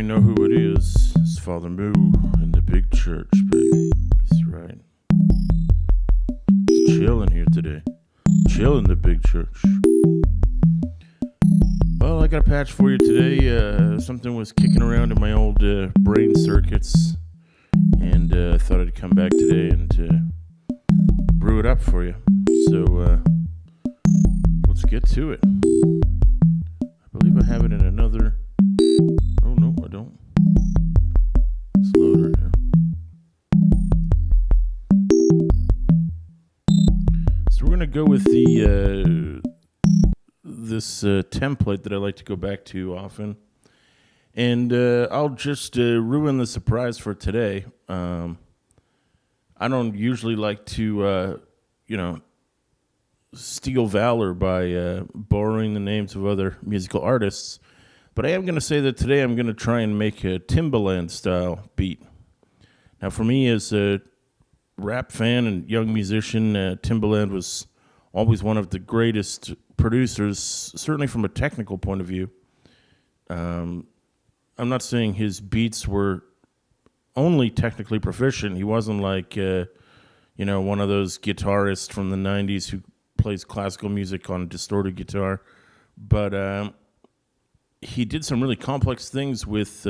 already know who it is. It's Father Moo in the big church, baby. That's right. It's chilling here today. Chill in the big church. Well, I got a patch for you today. Something was kicking around in my old brain circuits, and I thought I'd come back today and brew it up for you. So let's get to it. I believe I have it in another... Oh, no, I don't. It's loader here. So we're going to go with this template that I like to go back to often. And I'll just ruin the surprise for today. I don't usually like to, steal valor by borrowing the names of other musical artists. But I am going to say that today I'm going to try and make a Timbaland-style beat. Now, for me, as a rap fan and young musician, Timbaland was always one of the greatest producers, certainly from a technical point of view. I'm not saying his beats were only technically proficient. He wasn't like, one of those guitarists from the 90s who plays classical music on distorted guitar. But he did some really complex things with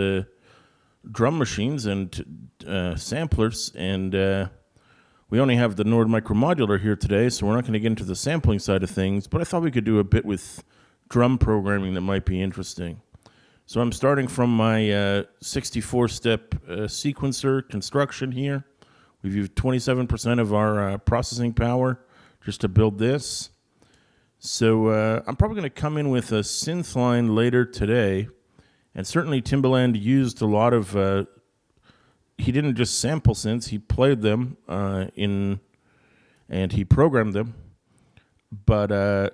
drum machines and samplers, and we only have the Nord Micro Modular here today, so we're not going to get into the sampling side of things, but I thought we could do a bit with drum programming that might be interesting. So I'm starting from my 64-step sequencer construction here. We've used 27% of our processing power just to build this. So I'm probably going to come in with a synth line later today, and certainly Timbaland used a lot of... he didn't just sample synths, he played them and he programmed them. But I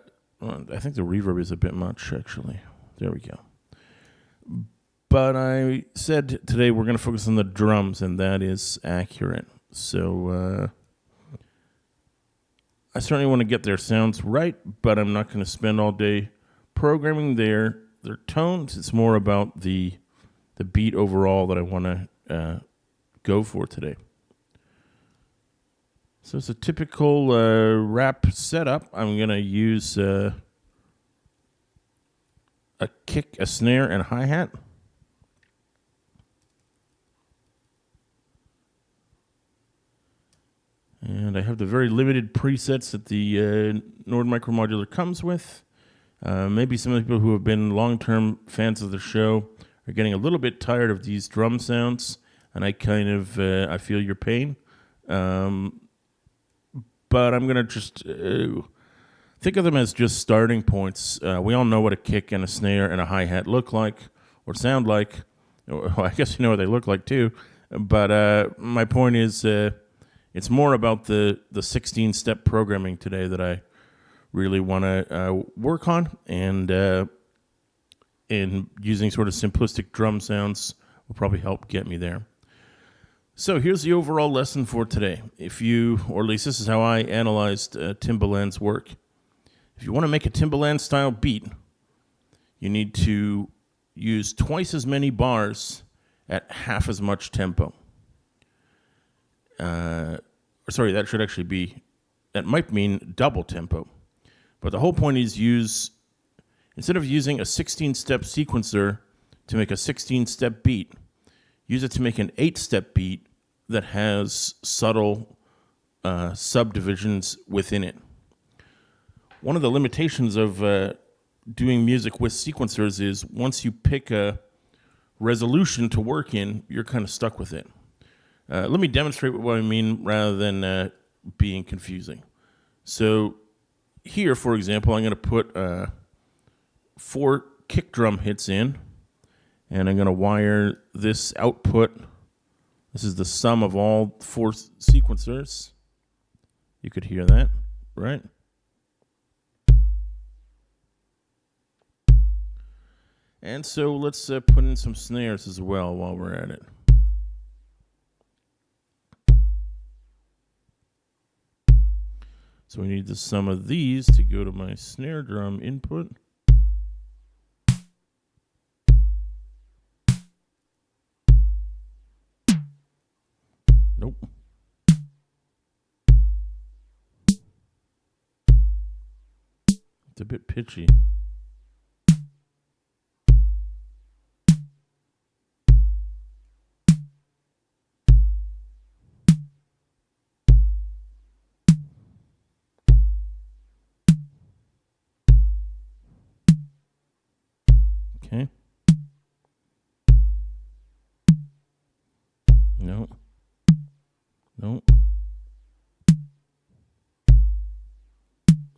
think the reverb is a bit much, actually. There we go. But I said today we're going to focus on the drums, and that is accurate. So I certainly want to get their sounds right, but I'm not going to spend all day programming their tones. It's more about the beat overall that I want to go for today. So it's a typical rap setup. I'm going to use a kick, a snare, and a hi-hat. And I have the very limited presets that the Nord Micro Modular comes with. Maybe some of the people who have been long-term fans of the show are getting a little bit tired of these drum sounds, and I I feel your pain. But I'm going to just think of them as just starting points. We all know what a kick and a snare and a hi-hat look like or sound like. Well, I guess you know what they look like too. But my point is... it's more about the 16-step programming today that I really want to work on, and using sort of simplistic drum sounds will probably help get me there. So here's the overall lesson for today. Or at least this is how I analyzed Timbaland's work. If you want to make a Timbaland-style beat, you need to use twice as many bars at half as much tempo. That might mean double tempo. But the whole point is instead of using a 16-step sequencer to make a 16-step beat, use it to make an 8-step beat that has subtle subdivisions within it. One of the limitations of doing music with sequencers is once you pick a resolution to work in, you're kind of stuck with it. Let me demonstrate what I mean rather than being confusing. So here, for example, I'm going to put 4 kick drum hits in, and I'm going to wire this output. This is the sum of all 4 sequencers. You could hear that, right? And so let's put in some snares as well while we're at it. So we need the sum of these to go to my snare drum input. a bit pitchy. Okay. No. No.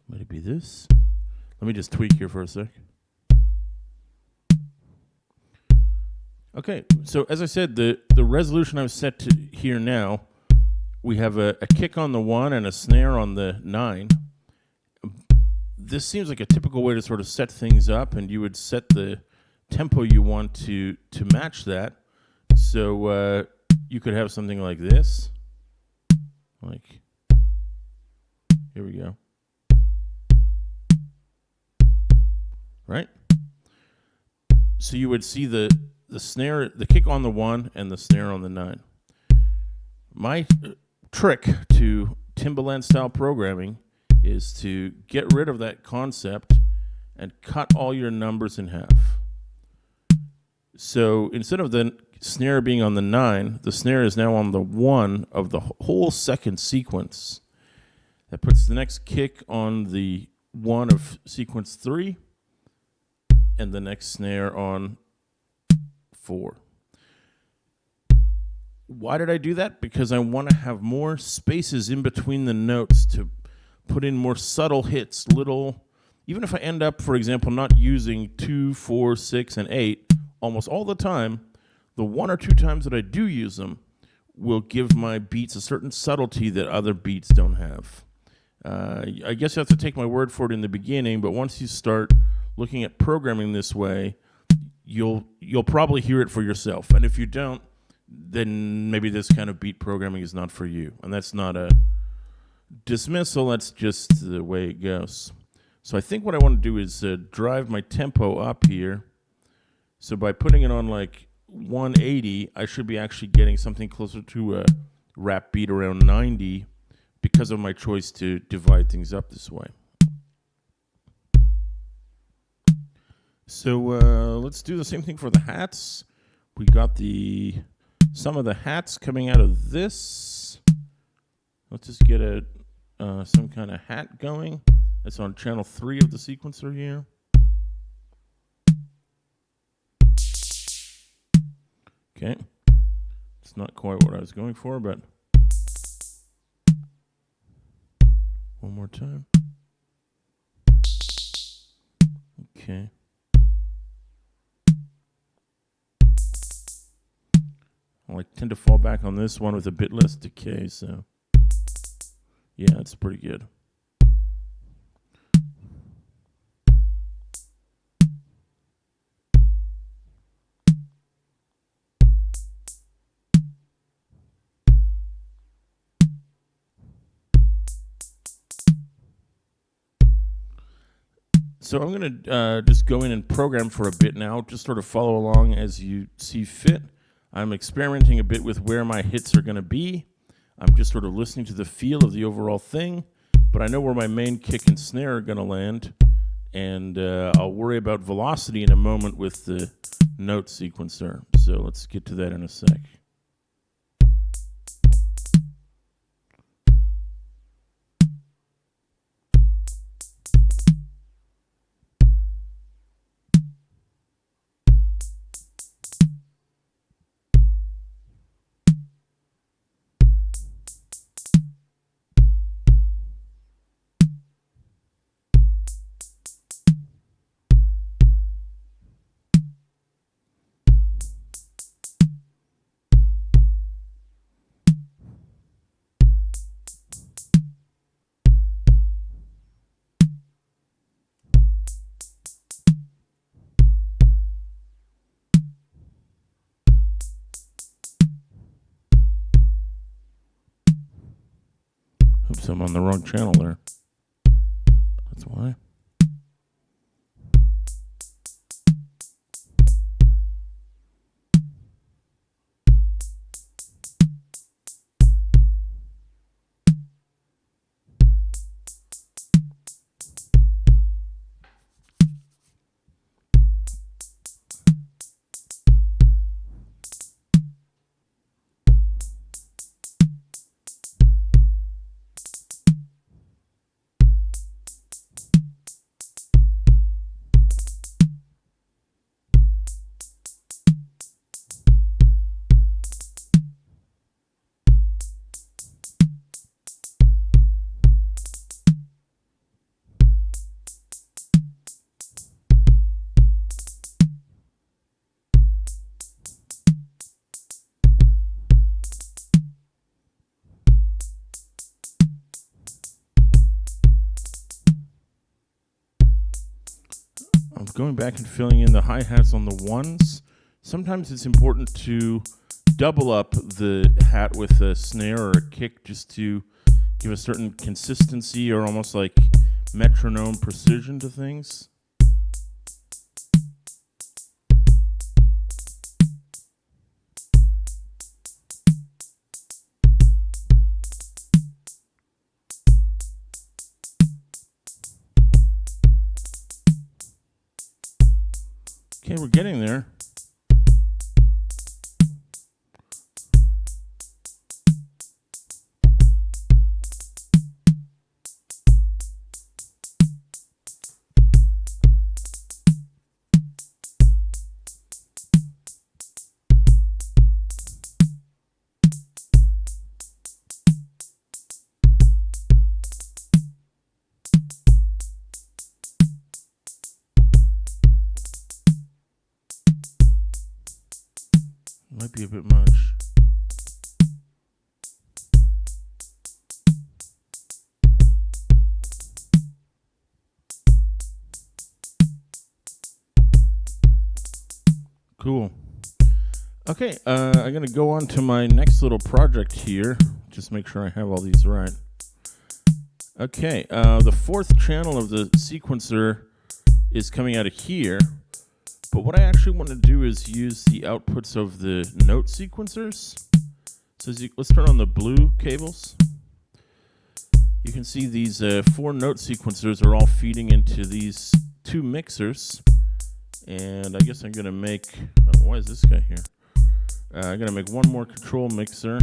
Might it be this? Let me just tweak here for a sec. Okay, so as I said, the resolution I've set to here now, we have a kick on the 1 and a snare on the 9. This seems like a typical way to sort of set things up, and you would set the tempo you want to match that. So you could have something like this. Like, here we go. Right? So you would see the snare, the kick on the 1 and the snare on the 9. My trick to Timbaland-style programming is to get rid of that concept and cut all your numbers in half. So instead of the snare being on the 9, the snare is now on the 1 of the whole second sequence. That puts the next kick on the 1 of sequence 3 and the next snare on 4. Why did I do that? Because I want to have more spaces in between the notes to put in more subtle hits, little, even if I end up, for example, not using 2, 4, 6, and 8 almost all the time, the 1 or 2 times that I do use them will give my beats a certain subtlety that other beats don't have. I guess you have to take my word for it in the beginning, but once you start looking at programming this way, you'll probably hear it for yourself. And if you don't, then maybe this kind of beat programming is not for you. And that's not a dismissal, that's just the way it goes. So I think what I want to do is drive my tempo up here. So by putting it on like 180, I should be actually getting something closer to a rap beat around 90 because of my choice to divide things up this way. So let's do the same thing for the hats. We got some of the hats coming out of this. Let's just get some kind of hat going. That's on channel 3 of the sequencer here. Okay. It's not quite what I was going for, but one more time. Okay. I tend to fall back on this one with a bit less decay, so yeah, it's pretty good. So I'm going to just go in and program for a bit now, just sort of follow along as you see fit. I'm experimenting a bit with where my hits are going to be. I'm just sort of listening to the feel of the overall thing, but I know where my main kick and snare are going to land, and I'll worry about velocity in a moment with the note sequencer. So let's get to that in a sec. Oops, I'm on the wrong channel there. That's why. going back and filling in the hi-hats on the ones, sometimes it's important to double up the hat with a snare or a kick just to give a certain consistency or almost like metronome precision to things. Okay, we're getting there. Might be a bit much. Cool. Okay, I'm going to go on to my next little project here. Just make sure I have all these right. Okay, the fourth channel of the sequencer is coming out of here. But what I actually want to do is use the outputs of the note sequencers. So let's turn on the blue cables. You can see these 4 note sequencers are all feeding into these 2 mixers. And I guess I'm going to make... why is this guy here? I'm going to make one more control mixer.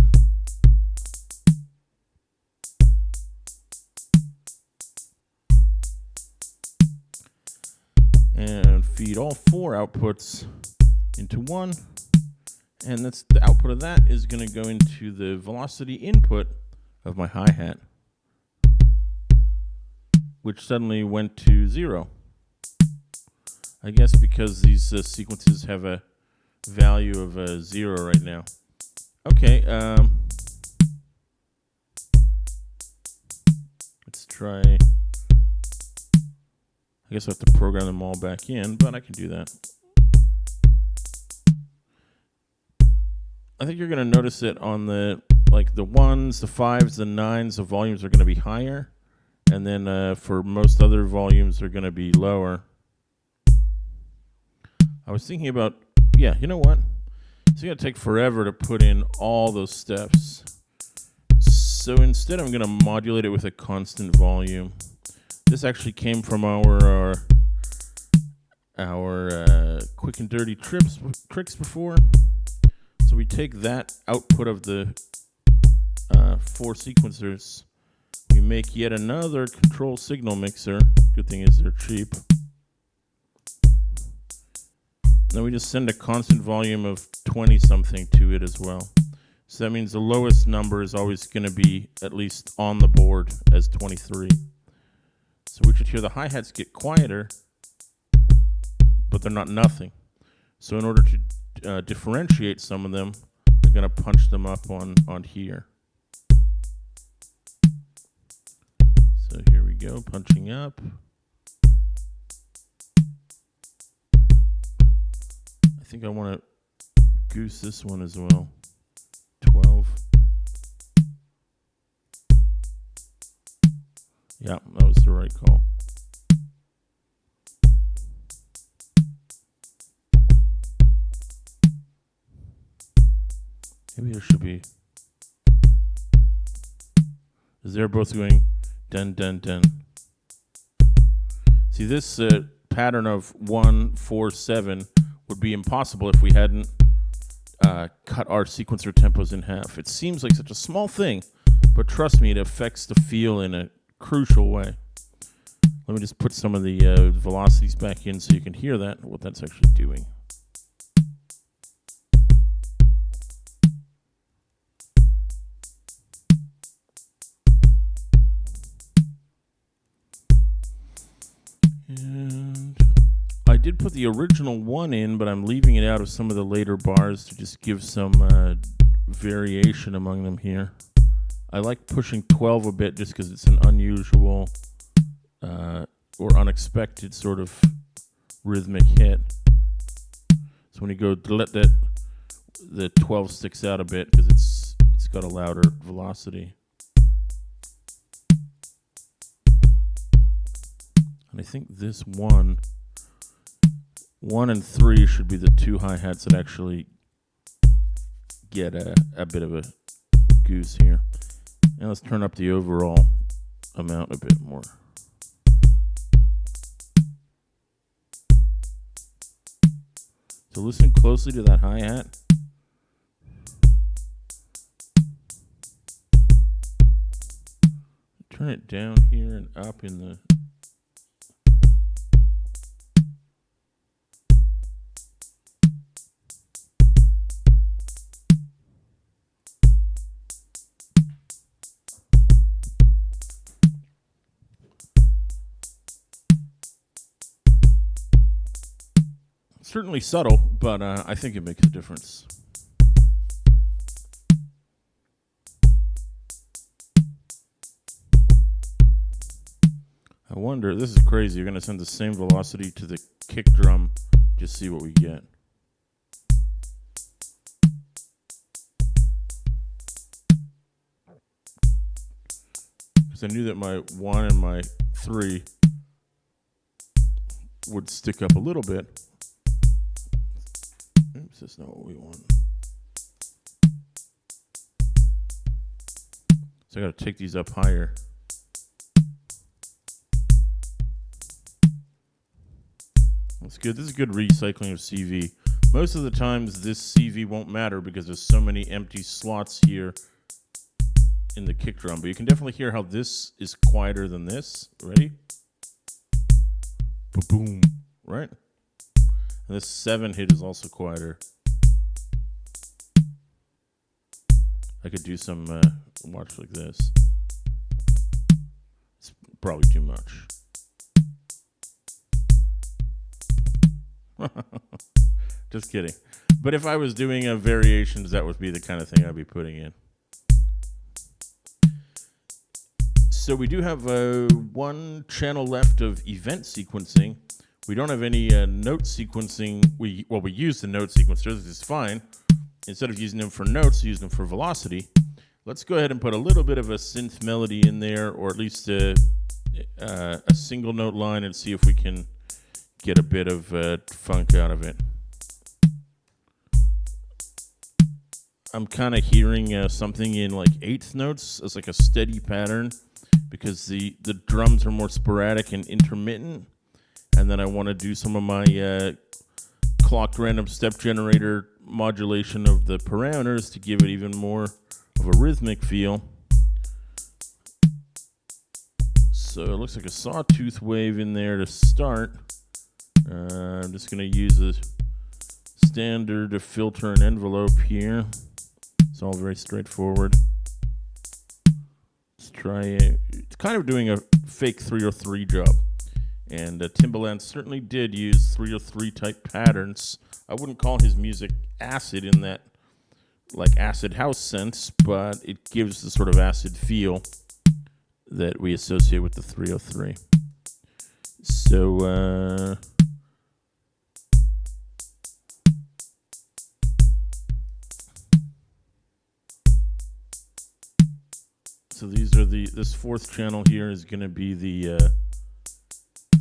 And feed all 4 outputs into one. And that's the output of that is going to go into the velocity input of my hi-hat, which suddenly went to 0. I guess because these sequences have a value of 0 right now. Okay, let's try... I guess I have to program them all back in, but I can do that. I think you're going to notice it on the 1s, the 5s, the 9s, the volumes are going to be higher. And then for most other volumes, they're going to be lower. I was thinking about, yeah, you know what? It's going to take forever to put in all those steps. So instead, I'm going to modulate it with a constant volume. This actually came from our quick and dirty tricks before. So we take that output of the 4 sequencers. We make yet another control signal mixer. Good thing is they're cheap. Then we just send a constant volume of 20 something to it as well. So that means the lowest number is always going to be at least on the board as 23. So we should hear the hi-hats get quieter, but they're not nothing. So in order to differentiate some of them, I'm going to punch them up on here. So here we go, punching up. I think I want to goose this one as well. 12. Yeah, that was the right call. Maybe there should be... Is they're both going dun dun dun. See, this pattern of 1, 4, 7 would be impossible if we hadn't cut our sequencer tempos in half. It seems like such a small thing, but trust me, it affects the feel in a crucial way. Let me just put some of the velocities back in so you can hear that, what that's actually doing. And I did put the original 1 in, but I'm leaving it out of some of the later bars to just give some variation among them here. I like pushing 12 a bit just because it's an unusual or unexpected sort of rhythmic hit. So when you go to let the 12 sticks out a bit because it's got a louder velocity. And I think this one and 3 should be the two hi-hats that actually get a bit of a goose here. Now let's turn up the overall amount a bit more. So listen closely to that hi-hat. Turn it down here and up in the... Certainly subtle, but I think it makes a difference. I wonder, this is crazy, you're going to send the same velocity to the kick drum, just see what we get. Because I knew that my 1 and my 3 would stick up a little bit. Oops, that's not what we want. So I got to take these up higher. That's good. This is good recycling of CV. Most of the times this CV won't matter because there's so many empty slots here in the kick drum. But you can definitely hear how this is quieter than this. Ready? Boom, right? And this 7 hit is also quieter. I could do some watch like this. It's probably too much. Just kidding. But if I was doing a variations, that would be the kind of thing I'd be putting in. So we do have one channel left of event sequencing. We don't have any note sequencing. We use the note sequencers. This is fine. Instead of using them for notes, use them for velocity. Let's go ahead and put a little bit of a synth melody in there, or at least a single note line, and see if we can get a bit of funk out of it. I'm kind of hearing something in like eighth notes as like a steady pattern because the drums are more sporadic and intermittent. And then I want to do some of my clocked random step generator modulation of the parameters to give it even more of a rhythmic feel. So it looks like a sawtooth wave in there to start. I'm just going to use a standard filter and envelope here. It's all very straightforward. Let's try it. It's kind of doing a fake 303 job. And Timbaland certainly did use 303 type patterns. I wouldn't call his music acid in that like acid house sense, but it gives the sort of acid feel that we associate with the 303. So these are this fourth channel here is going to be the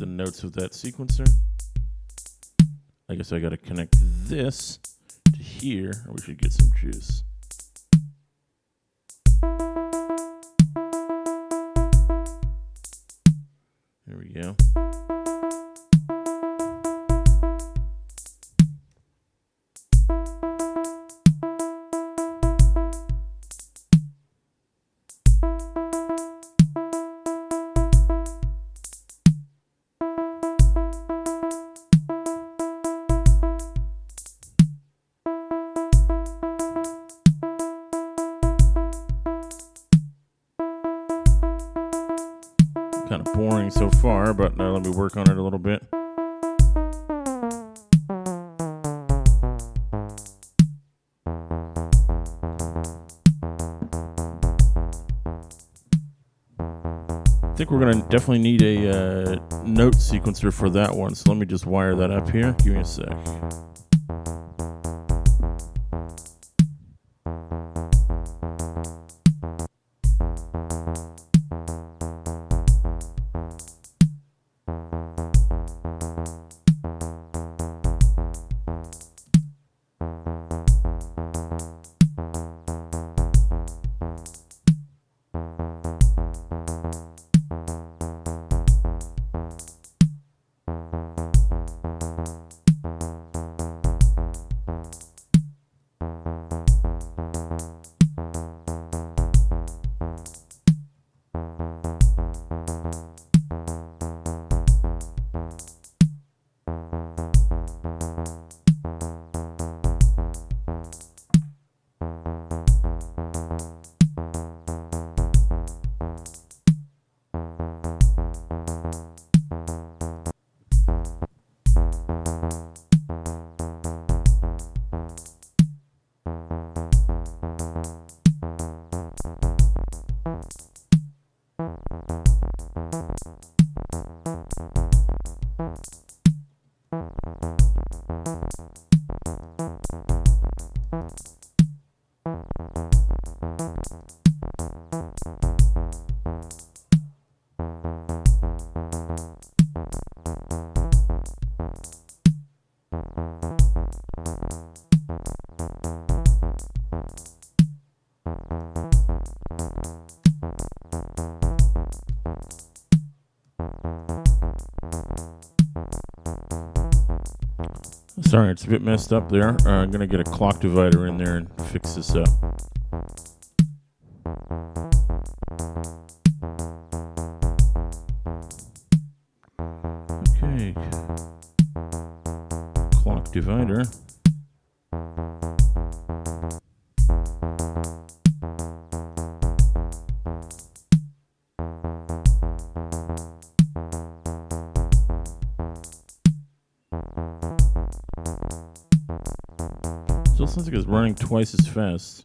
notes of that sequencer. I guess I got to connect this to here, or we should get some juice. There we go. Kind of boring so far, but now let me work on it a little bit. I think we're going to definitely need a note sequencer for that one. So let me just wire that up here. Give me a sec. Sorry, it's a bit messed up there. I'm going to get a clock divider in there and fix this up. Okay. Clock divider. Still sounds like it's running twice as fast.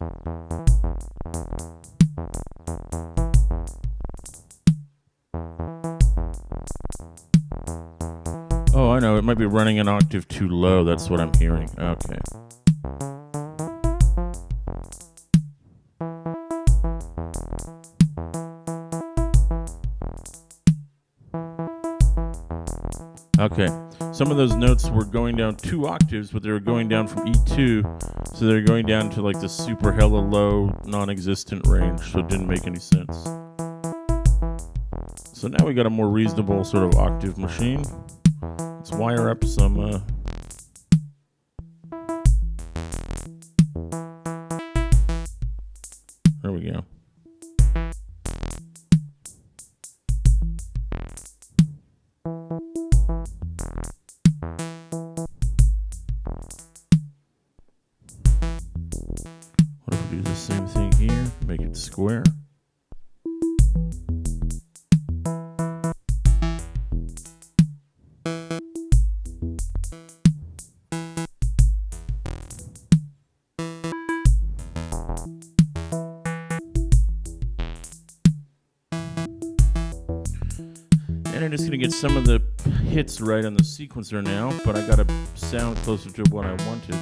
Oh, I know. It might be running an octave too low. That's what I'm hearing. Okay. Okay. Some of those notes were going down 2 octaves, but they were going down from E2, so they're going down to like the super hella low, non-existent range, so it didn't make any sense. So now we got a more reasonable sort of octave machine. Let's wire up some there we go. What if we do the same thing here? Make it square. And I'm just going to get some of the hits right on the sequencer now, but I got to sound closer to what I wanted.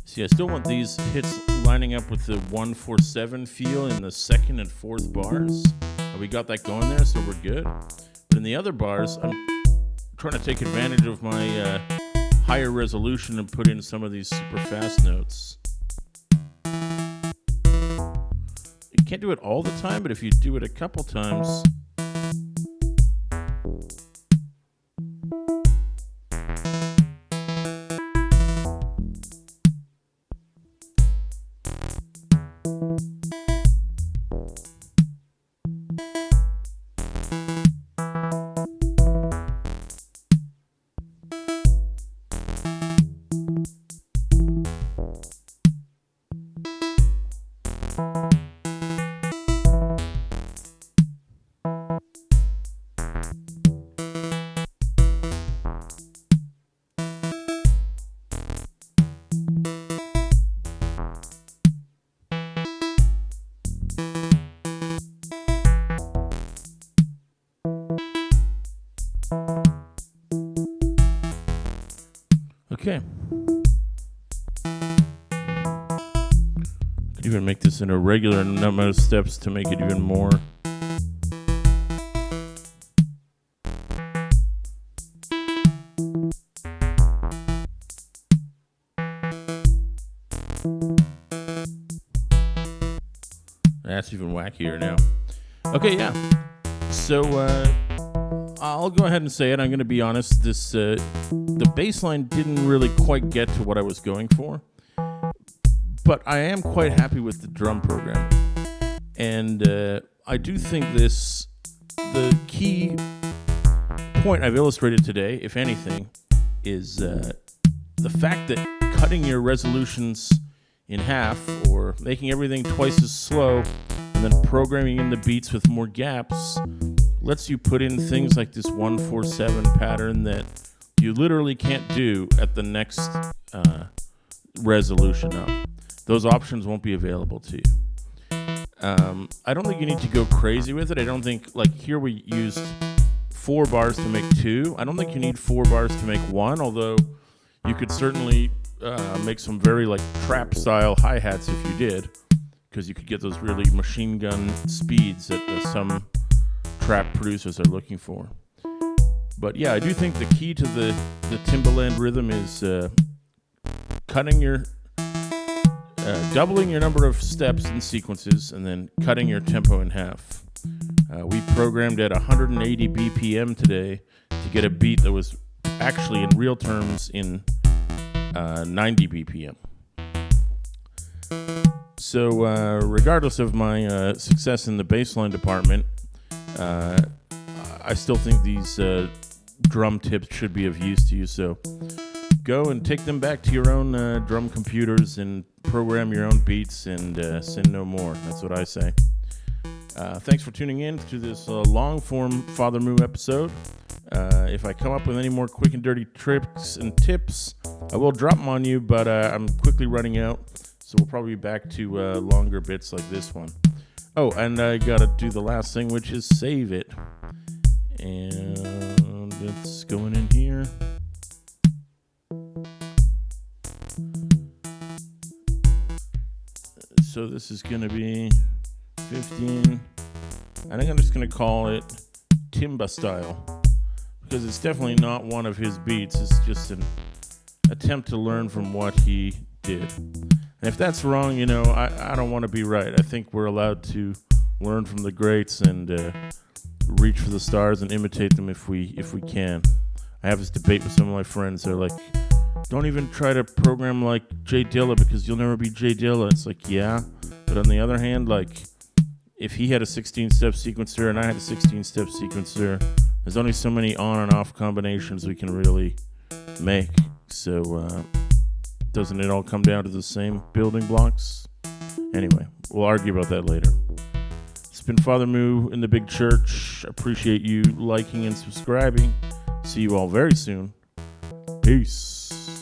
See, I still want these hits lining up with the 1-4-7 feel in the second and fourth bars. We got that going there, so we're good. But in the other bars, I'm trying to take advantage of my higher resolution and put in some of these super fast notes. You can't do it all the time, but if you do it a couple times... Okay. Could even make this in a regular number of steps to make it even more. That's even wackier now. Okay, yeah. So I'll go ahead and say it. I'm going to be honest. The bass line didn't really quite get to what I was going for, but I am quite happy with the drum program. And I do think the key point I've illustrated today, if anything, is the fact that cutting your resolutions in half or making everything twice as slow and then programming in the beats with more gaps lets you put in things like this 1-4-7 pattern that you literally can't do at the next resolution up. Those options won't be available to you. I don't think you need to go crazy with it. I don't think, like here we used 4 bars to make 2. I don't think you need 4 bars to make 1, although you could certainly make some very like trap style hi-hats if you did, because you could get those really machine gun speeds that some trap producers are looking for. But yeah, I do think the key to the Timbaland rhythm is doubling your number of steps and sequences and then cutting your tempo in half. We programmed at 180 BPM today to get a beat that was actually in real terms in 90 BPM. So regardless of my success in the bassline department, I still think these drum tips should be of use to you. So go and take them back to your own drum computers and program your own beats and sin no more. That's what I say. Thanks for tuning in to this long-form Father Moo episode. If I come up with any more quick and dirty tricks and tips, I will drop them on you, but I'm quickly running out, so we'll probably be back to longer bits like this one. Oh, and I gotta do the last thing, which is save it. And it's going in here. So this is gonna be 15. I think I'm just gonna call it Timba-style, because it's definitely not one of his beats. It's just an attempt to learn from what he did. And if that's wrong, I don't want to be right. I think we're allowed to learn from the greats and reach for the stars and imitate them if we can. I have this debate with some of my friends. They're like, don't even try to program like Jay Dilla because you'll never be Jay Dilla. It's like, yeah. But on the other hand, like, if he had a 16-step sequencer and I had a 16-step sequencer, there's only so many on and off combinations we can really make. So doesn't it all come down to the same building blocks? Anyway, we'll argue about that later. It's been Father Moo in the Big Church. Appreciate you liking and subscribing. See you all very soon. Peace.